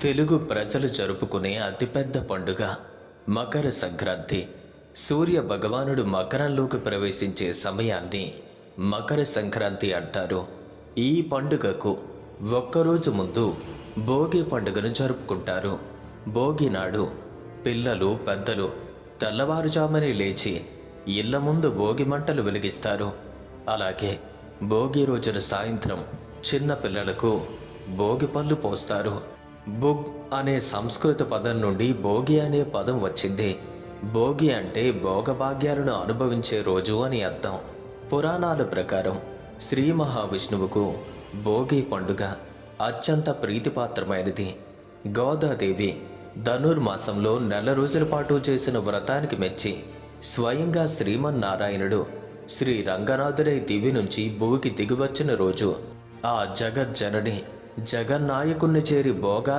తెలుగు ప్రజలు జరుపుకునే అతిపెద్ద పండుగ మకర సంక్రాంతి. సూర్య భగవానుడు మకరంలోకి ప్రవేశించే సమయాన్ని మకర సంక్రాంతి అంటారు. ఈ పండుగకు ఒక్కరోజు ముందు భోగి పండుగను జరుపుకుంటారు. భోగి నాడు పిల్లలు పెద్దలు తెల్లవారుజామునే లేచి ఇళ్ల ముందు భోగి మంటలు వెలిగిస్తారు. అలాగే భోగి రోజున సాయంత్రం చిన్న పిల్లలకు భోగి పళ్ళు పోస్తారు. బుగ్ అనే సంస్కృత పదం నుండి భోగి అనే పదం వచ్చింది. భోగి అంటే భోగభాగ్యాలను అనుభవించే రోజు అని అర్థం. పురాణాల ప్రకారం శ్రీ మహావిష్ణువుకు భోగి పండుగ అత్యంత ప్రీతిపాత్రమైనది. గోదాదేవి ధనుర్మాసంలో నెల రోజుల పాటు చేసిన వ్రతానికి మెచ్చి స్వయంగా శ్రీమన్నారాయణుడు శ్రీ రంగనాథుడై దివి నుంచి భూమికి దిగివచ్చిన రోజు ఆ జగజ్జనని జగన్నాయకుణ్ణి చేరి భోగా